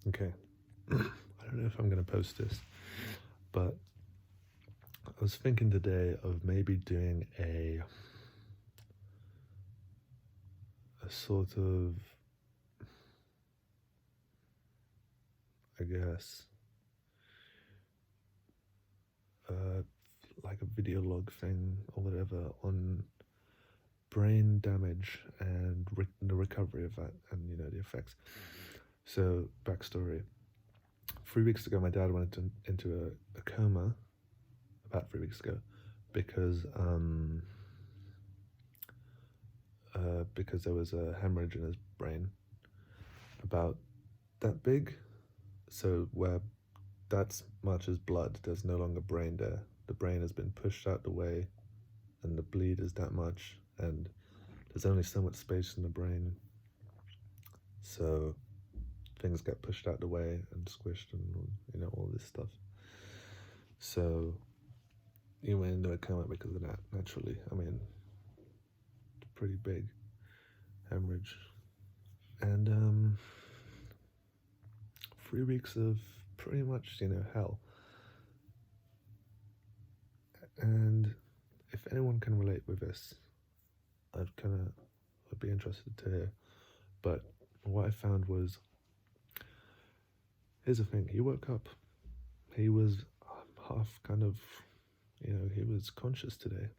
Okay. I don't know if I'm going to post this, but I was thinking today of maybe doing a sort of, I guess, uh, like a video log thing or whatever on brain damage and the recovery of that, and the effects. So, backstory: 3 weeks ago, my dad went into a coma. About 3 weeks ago, because there was a hemorrhage in his brain, about that big. So where that much is blood, there's no longer brain there. The brain has been pushed out the way, and the bleed is that much, and there's only so much space in the brain. So things get pushed out the way and squished, and all this stuff. So he went into a coma because of that. Naturally, I mean, pretty big hemorrhage, and 3 weeks of pretty much hell. And if anyone can relate with this, I'd be interested to hear. But what I found was, here's the thing: he woke up, he was half he was conscious today,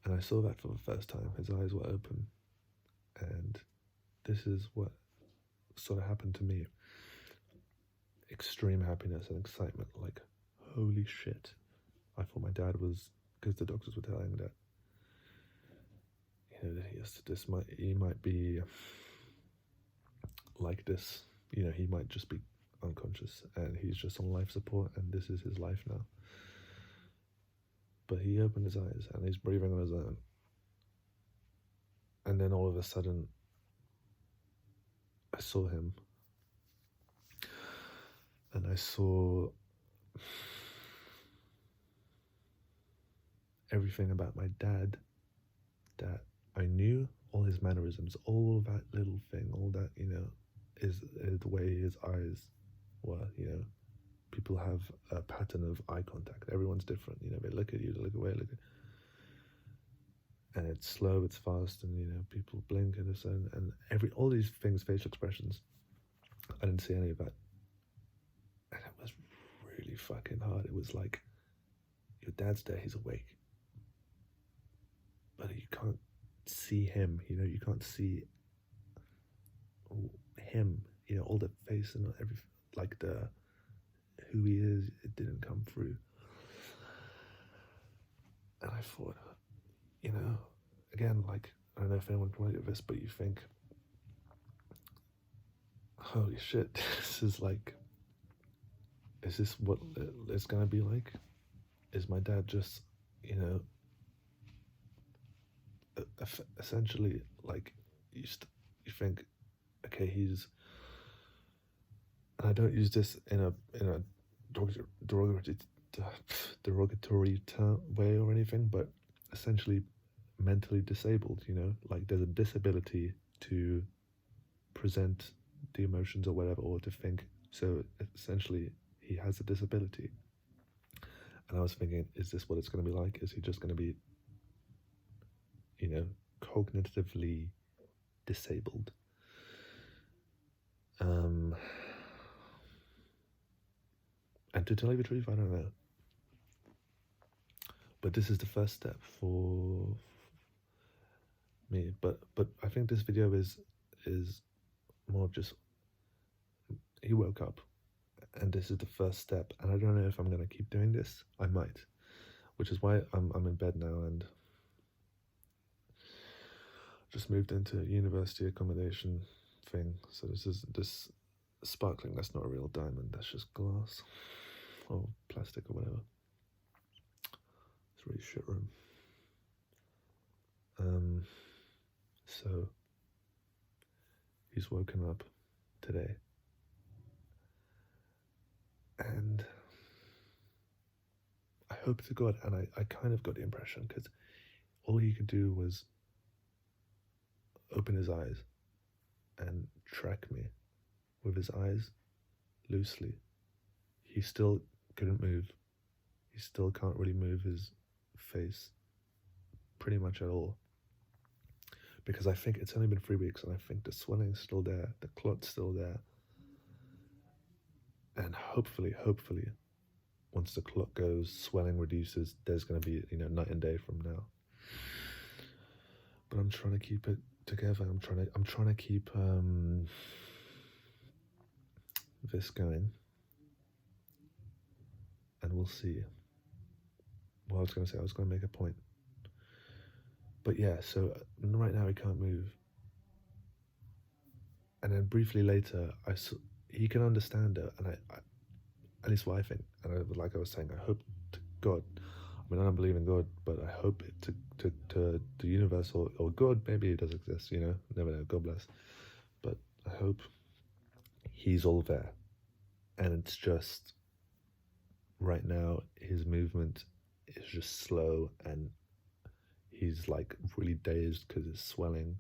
and I saw that for the first time. His eyes were open, and this is what sort of happened to me. Extreme happiness and excitement, like, holy shit. I thought my dad was, because the doctors were telling that he might be like this. He might just be unconscious and he's just on life support, and this is his life now. But he opened his eyes and he's breathing on his own. And then all of a sudden, I saw him. And I saw everything about my dad that I knew, all his mannerisms, all that little thing, all that, is the way his eyes were. People have a pattern of eye contact. Everyone's different. They look at you, they look away, and it's slow, it's fast, and people blink and so, and all these things, facial expressions. I didn't see any of that, and it was really fucking hard. It was like, your dad's there, he's awake, but you can't see him. You can't see him. All the face and everything, like who he is, it didn't come through. And I thought, again, like, I don't know if anyone can relate to this, but you think, holy shit, this is like, is this what it's gonna be like? Is my dad just, essentially, like, you think, okay, he's, and I don't use this in a derogatory way or anything, but essentially mentally disabled. Like, there's a disability to present the emotions or whatever, or to think. So essentially, he has a disability. And I was thinking, is this what it's going to be like? Is he just going to be, cognitively disabled? And to tell you the truth, I don't know. But this is the first step for me. But I think this video is more of just, he woke up, and this is the first step. And I don't know if I'm going to keep doing this. I might, which is why I'm in bed now, and just moved into university accommodation thing. So this sparkling, that's not a real diamond, that's just glass or plastic or whatever. It's a really shit room. So he's woken up today, and I hope to God, and I kind of got the impression, because all he could do was open his eyes and track me. with his eyes loosely. He still couldn't move. He still can't really move his face pretty much at all. Because I think it's only been 3 weeks and I think the swelling's still there, the clot's still there. And hopefully, once the clot goes, swelling reduces, there's going to be, night and day from now. But I'm trying to keep it together. I'm trying to keep this going. And we'll see. Well, I was going to make a point. But yeah, so right now he can't move. And then briefly later, he can understand it, and I at least what I think, and like I was saying, I hope to God, I don't believe in God, but I hope it to the universe or God, maybe it does exist, never know, God bless. But I hope he's all there, and it's just, right now, his movement is just slow, and he's like really dazed because it's swelling.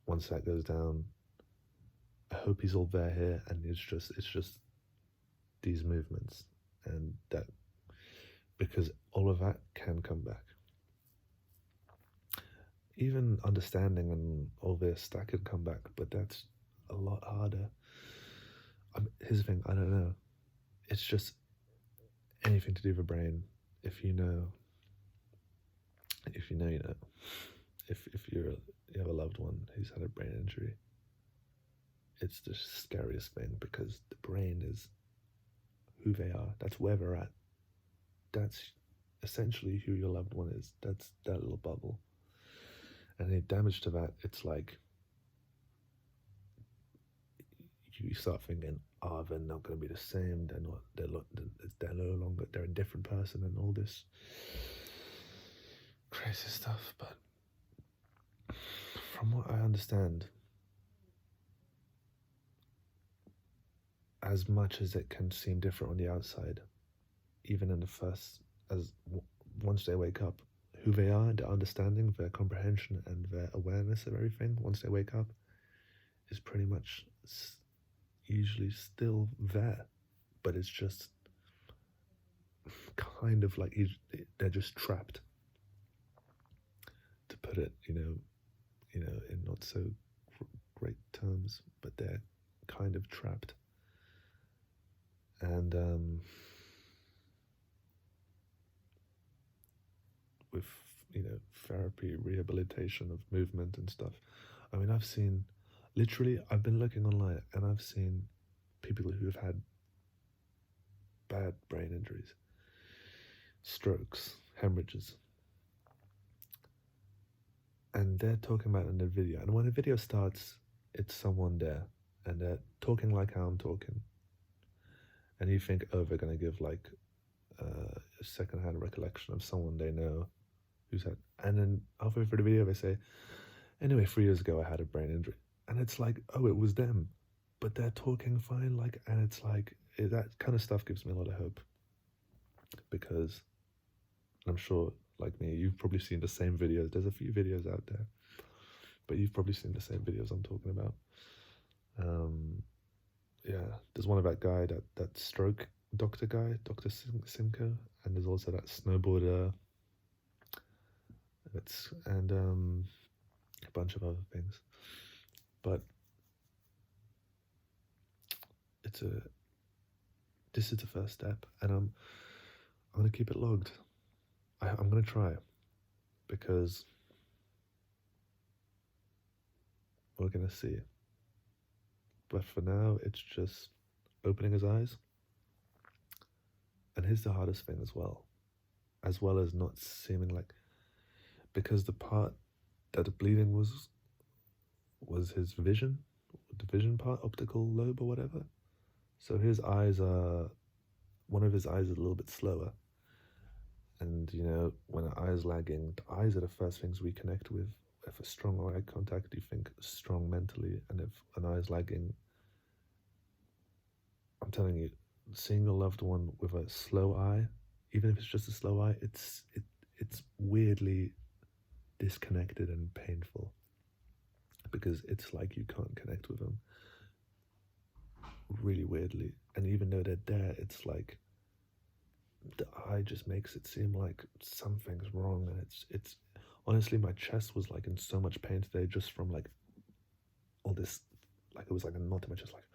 Once that goes down, I hope he's all there here, and it's just these movements, and that, because all of that can come back. Even understanding and all this, that can come back, but that's a lot harder. Here's the thing, I don't know. It's just anything to do with the brain. If you know, you know. If you have a loved one who's had a brain injury, it's the scariest thing, because the brain is who they are. That's where they're at. That's essentially who your loved one is. That's that little bubble. And any damage to that, it's like you start thinking, they're not going to be the same. They're no longer. They're a different person, and all this crazy stuff. But from what I understand, as much as it can seem different on the outside, even in the first, once they wake up, who they are, their understanding, their comprehension, and their awareness of everything, once they wake up, is pretty much usually still there. But it's just kind of like they're just trapped, to put it, in not so great terms, but they're kind of trapped. And with therapy, rehabilitation of movement and stuff, I've been looking online, and I've seen people who have had bad brain injuries, strokes, hemorrhages, and they're talking about it in the video. And when the video starts, it's someone there, and they're talking like how I'm talking. And you think, they're going to give like a second-hand recollection of someone they know who's had. And then halfway through the video, they say, anyway, 3 years ago I had a brain injury. And it's like, it was them. But they're talking fine, and it's like, that kind of stuff gives me a lot of hope. Because I'm sure, like me, you've probably seen the same videos. There's a few videos out there, but you've probably seen the same videos I'm talking about. Yeah, there's one of that guy, that stroke doctor guy, Dr. Simko, and there's also that snowboarder, and a bunch of other things. But this is the first step, and I'm going to keep it logged. I'm going to try, because we're going to see. But for now, it's just opening his eyes. And here's the hardest thing as well as not seeming like, because the part that the bleeding was his vision, the vision part, optical lobe or whatever. So one of his eyes is a little bit slower. And, when an eye is lagging, the eyes are the first things we connect with. If a strong eye contact, you think strong mentally. And if an eye is lagging, I'm telling you, seeing a loved one with a slow eye, even if it's just a slow eye, it's weirdly disconnected and painful, because it's like you can't connect with them. really weirdly. And even though they're there, it's like the eye just makes it seem like something's wrong. And it's honestly, my chest was like in so much pain today just from like all this, like it was like a knot in my chest, like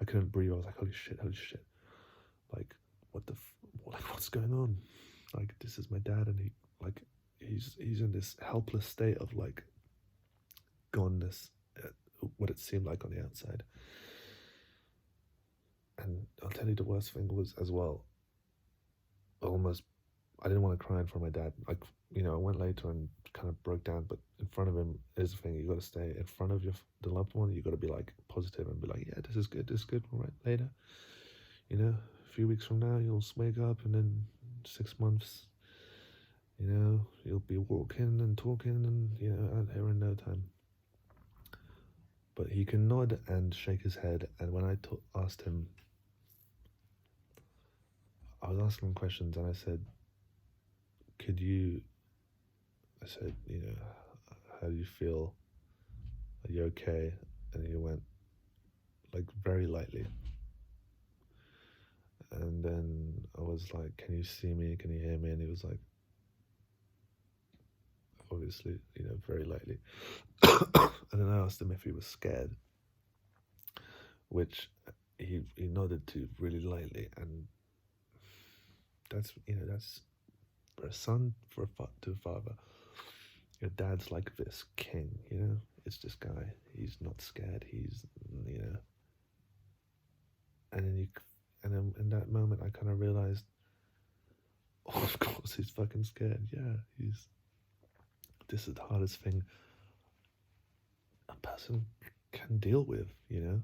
I couldn't breathe. I was like, holy shit, like what the like what's going on? Like this is my dad, and he's in this helpless state of like goneness, what it seemed like on the outside. And I'll tell you, the worst thing was as well, almost I didn't want to cry in front of my dad. Like, you know, I went later and kind of broke down, but in front of him is the thing, you got to stay in front of the loved one. You got to be like positive and be like, yeah, this is good, all right, later, you know, a few weeks from now you'll wake up, and then 6 months, you know, you'll be walking and talking and, you know, out here in no time. But he can nod and shake his head, and when I asked him, I was asking him questions, and I said, I said, you know, how do you feel? Are you okay? And he went, like, very lightly. And then I was like, can you see me? Can you hear me? And he was like, obviously, you know, very lightly. And then I asked him if he was scared, which he nodded to really lightly. And that's, you know, that's for a son, to a father. Your dad's like this king, you know? It's this guy. He's not scared. He's, you know. And then in that moment, I kind of realized, oh, of course he's fucking scared. Yeah, this is the hardest thing a person can deal with, you know?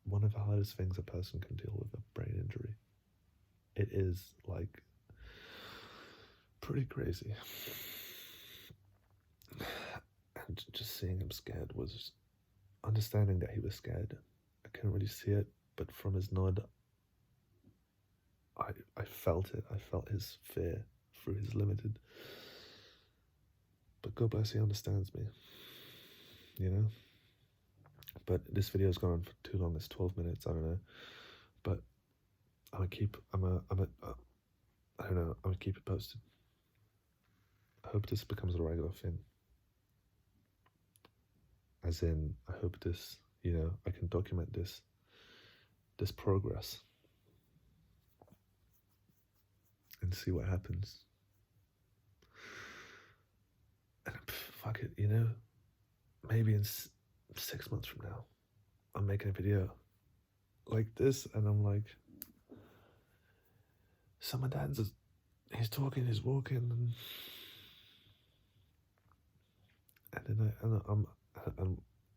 One of the hardest things a person can deal with, a brain injury. It is, like, pretty crazy. And just seeing him scared was understanding that he was scared. I couldn't really see it, but from his nod, I felt it. I felt his fear through his limited. But God bless, he understands me, you know? But this video's gone on for too long. It's 12 minutes, I don't know. But I don't know, I'm gonna keep it posted. I hope this becomes a regular thing. As in, I hope this, you know, I can document this progress and see what happens. And fuck it, you know, maybe in 6 months from now, I'm making a video like this, and I'm like, so my dad's, he's talking, he's walking, and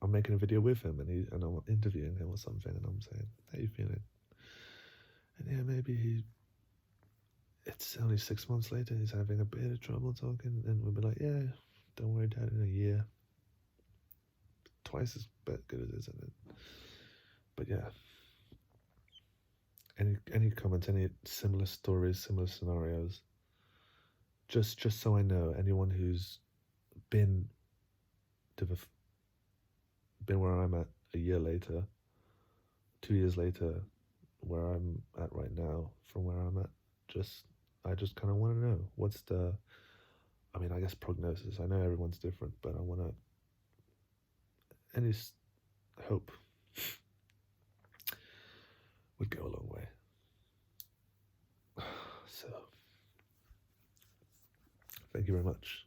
I'm making a video with him, and I'm interviewing him or something, and I'm saying, how you feeling? And yeah, maybe it's only 6 months later, he's having a bit of trouble talking, and we'll be like, yeah, don't worry, Dad, in a year. Twice as good as it, isn't it? But yeah. Any comments, any similar stories, similar scenarios? Just so I know, anyone who's been where I'm at a year later, 2 years later, where I'm at right now from where I'm at, I just kind of want to know what's I guess prognosis. I know everyone's different, but I want to, any hope would go a long way. So, thank you very much.